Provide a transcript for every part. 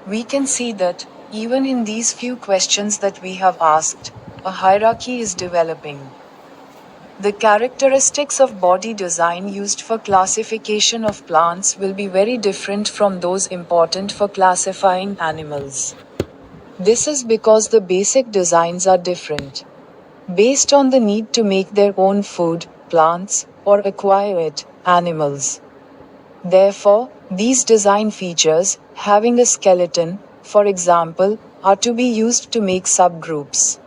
We can see that, even in these few questions that we have asked, a hierarchy is developing. The characteristics of body design used for classification of plants will be very different from those important for classifying animals. This is because the basic designs are different. Based on the need to make their own food, plants, or acquire it, animals. Therefore, these design features, having a skeleton, for example, are to be used to make subgroups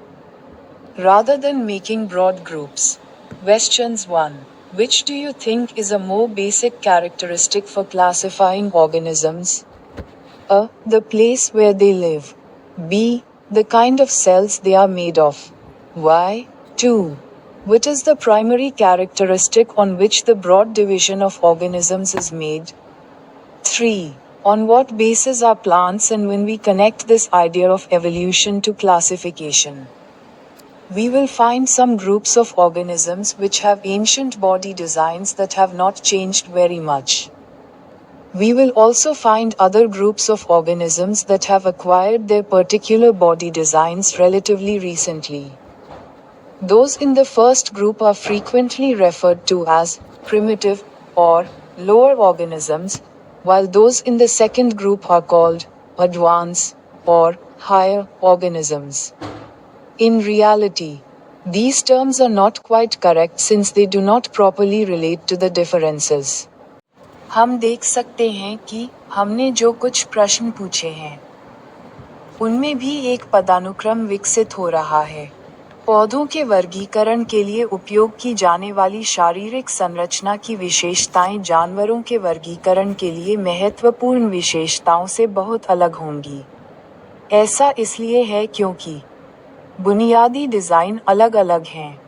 rather than making broad groups. Questions 1. Which do you think is a more basic characteristic for classifying organisms? A. The place where they live. B. The kind of cells they are made of. Why? 2. What is the primary characteristic on which the broad division of organisms is made? 3. On what basis are plants, and when we connect this idea of evolution to classification, we will find some groups of organisms which have ancient body designs that have not changed very much. We will also find other groups of organisms that have acquired their particular body designs relatively recently. Those in the first group are frequently referred to as primitive or lower organisms, while those in the second group are called advanced or higher organisms. In reality, these terms are not quite correct since they do not properly relate to the differences. हम देख सकते हैं कि हमने जो कुछ प्रश्न पूछे हैं उनमें भी एक पदानुक्रम विकसित हो रहा है। पौधों के वर्गीकरण के लिए उपयोग की जाने वाली शारीरिक संरचना की विशेषताएं जानवरों के वर्गीकरण के लिए महत्वपूर्ण विशेषताओं से बहुत अलग होंगी। ऐसा इसलिए है क्योंकि बुनियादी डिज़ाइन अलग अलग हैं,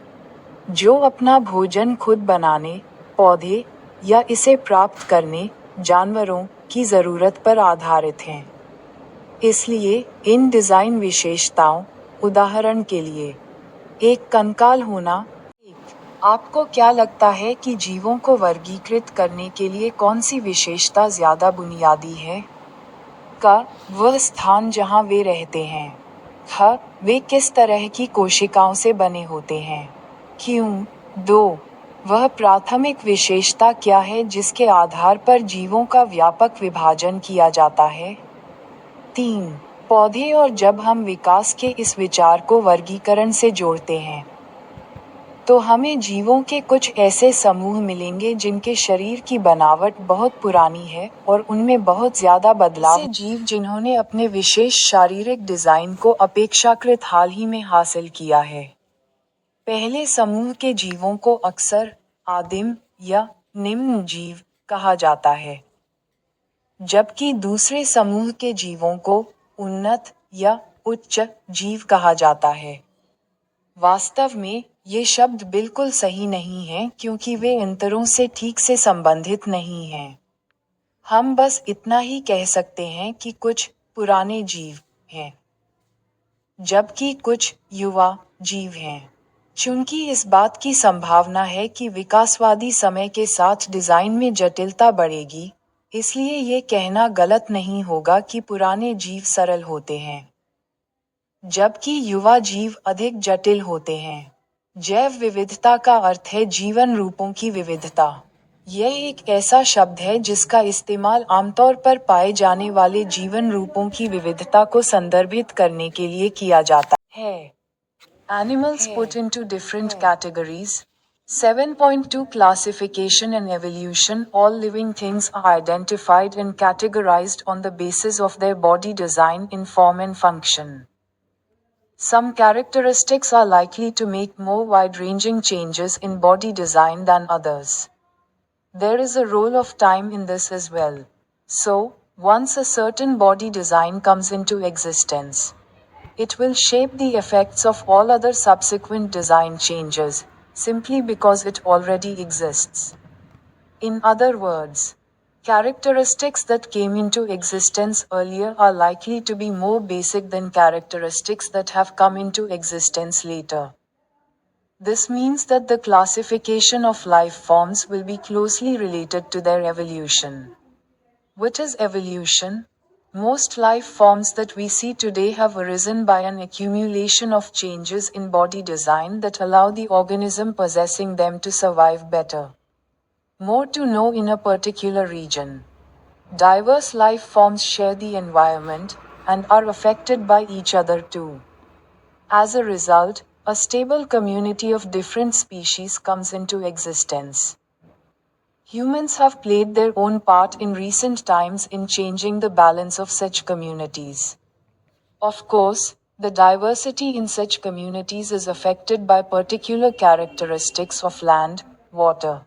जो अपना भोजन खुद बनाने, पौधे या इसे प्राप्त करने, जानवरों की ज़रूरत पर आधारित हैं। इसलिए इन डिज़ाइन विशेषताओं, उदाहरण के लिए, एक कंकाल होना। आपको क्या लगता है कि जीवों को वर्गीकृत करने के लिए कौन सी विशेषता ज़्यादा बुनियादी है? क. वह स्थान जहाँ वे रहते हैं। ख. वे किस तरह की कोशिकाओं से बने होते हैं। क्यों? 2. वह प्राथमिक विशेषता क्या है जिसके आधार पर जीवों का व्यापक विभाजन किया जाता है? 3. पौधे और जब हम विकास के इस विचार को वर्गीकरण से जोड़ते हैं, तो हमें जीवों के कुछ ऐसे समूह मिलेंगे जिनके शरीर की बनावट बहुत पुरानी है और उनमें बहुत ज़्यादा बदलाव। ऐसे जीव जिन्होंने अपने विशेष शारीरिक डिज़ाइन को अपेक्षाकृत हाल ही में हासिल किया है। पहले समूह के जीवों को अक्सर आदिम या निम्न जीव कहा जाता है, जबकि दूसरे समूह के जीवों को उन्नत या उच्च जीव कहा जाता है। वास्तव में ये शब्द बिल्कुल सही नहीं हैं क्योंकि वे अंतरों से ठीक से संबंधित नहीं हैं। हम बस इतना ही कह सकते हैं कि कुछ पुराने जीव हैं, जबकि कुछ युवा जीव हैं। चूंकि इस बात की संभावना है कि विकासवादी समय के साथ डिज़ाइन में जटिलता बढ़ेगी, इसलिए ये कहना गलत नहीं होगा कि पुराने जीव सरल होते हैं, जबकि युवा जीव अधिक जटिल होते हैं। जैव विविधता का अर्थ है जीवन रूपों की विविधता। यह एक ऐसा शब्द है जिसका इस्तेमाल आमतौर पर पाए जाने वाले जीवन रूपों की विविधता को संदर्भित करने के लिए किया जाता है। Animals put into different categories. 7.2 Classification and evolution. All living things are identified and categorized on the basis of their body design in form and function. Some characteristics are likely to make more wide-ranging changes in body design than others. There is a role of time in this as well. So, once a certain body design comes into existence, it will shape the effects of all other subsequent design changes, simply because it already exists. In other words, characteristics that came into existence earlier are likely to be more basic than characteristics that have come into existence later. This means that the classification of life forms will be closely related to their evolution. What is evolution? Most life forms that we see today have arisen by an accumulation of changes in body design that allow the organism possessing them to survive better. More to know in a particular region. Diverse life forms share the environment and are affected by each other too. As a result, a stable community of different species comes into existence. Humans have played their own part in recent times in changing the balance of such communities. Of course, the diversity in such communities is affected by particular characteristics of land, water,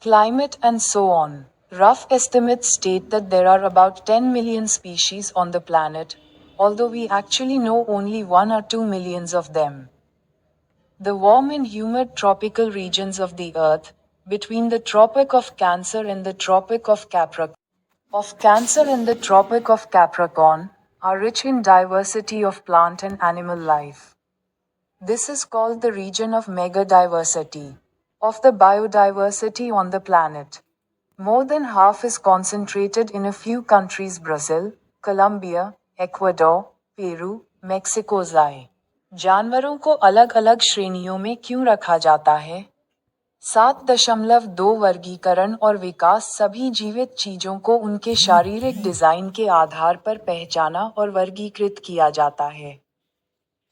climate, and so on. Rough estimates state that there are about 10 million species on the planet, although we actually know only 1 or 2 millions of them. The warm and humid tropical regions of the Earth, between the Tropic of Cancer and the Tropic of Capricorn, are rich in diversity of plant and animal life. This is called the region of megadiversity of the biodiversity on the planet. More than half is concentrated in a few countries: Brazil, Colombia, Ecuador, Peru, Mexico ज़ाए। जानवरों को अलग अलग श्रेणियों में क्यों रखा जाता है? 7.2 वर्गीकरण और विकास सभी जीवित चीजों को उनके शारीरिक डिजाइन के आधार पर पहचाना और वर्गीकृत किया जाता है।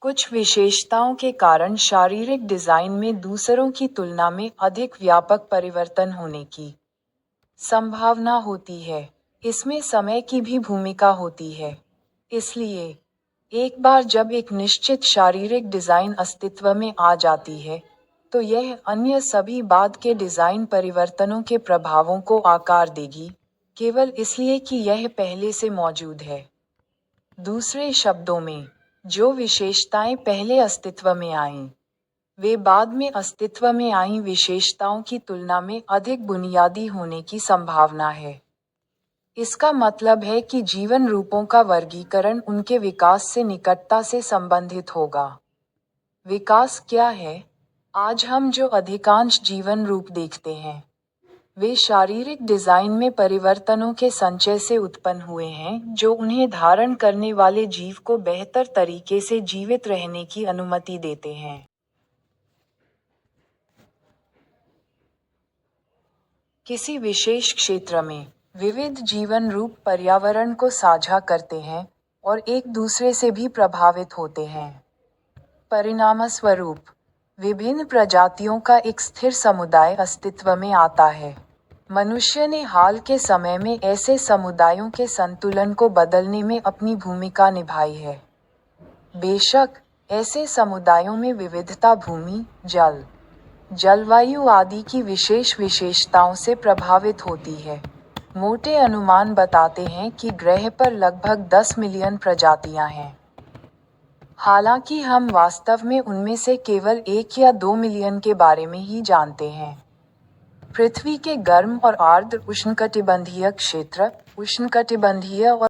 कुछ विशेषताओं के कारण शारीरिक डिजाइन में दूसरों की तुलना में अधिक व्यापक परिवर्तन होने की संभावना होती है। इसमें समय की भी भूमिका होती है। इसलिए एक बार जब एक निश्चित शारीरिक डिजाइन अस्तित्व में आ जाती है, तो यह अन्य सभी बाद के डिजाइन परिवर्तनों के प्रभावों को आकार देगी, केवल इसलिए कि यह पहले से मौजूद है। दूसरे शब्दों में, जो विशेषताएं पहले अस्तित्व में आईं, वे बाद में अस्तित्व में आई विशेषताओं की तुलना में अधिक बुनियादी होने की संभावना है। इसका मतलब है कि जीवन रूपों का वर्गीकरण उनके विकास से निकटता से संबंधित होगा। विकास क्या है? आज हम जो अधिकांश जीवन रूप देखते हैं, वे शारीरिक डिजाइन में परिवर्तनों के संचय से उत्पन्न हुए हैं, जो उन्हें धारण करने वाले जीव को बेहतर तरीके से जीवित रहने की अनुमति देते हैं। किसी विशेष क्षेत्र में विविध जीवन रूप पर्यावरण को साझा करते हैं और एक दूसरे से भी प्रभावित होते हैं। परिणामस्वरूप, विभिन्न प्रजातियों का एक स्थिर समुदाय अस्तित्व में आता है। मनुष्य ने हाल के समय में ऐसे समुदायों के संतुलन को बदलने में अपनी भूमिका निभाई है। बेशक, ऐसे समुदायों में विविधता भूमि, जल, जलवायु आदि की विशेष विशेषताओं से प्रभावित होती है। मोटे अनुमान बताते हैं कि ग्रह पर लगभग 10 मिलियन प्रजातियां हैं। हालांकि हम वास्तव में उनमें से केवल 1 या 2 मिलियन के बारे में ही जानते हैं। पृथ्वी के गर्म और आर्द्र उष्णकटिबंधीय क्षेत्र, उष्णकटिबंधीय और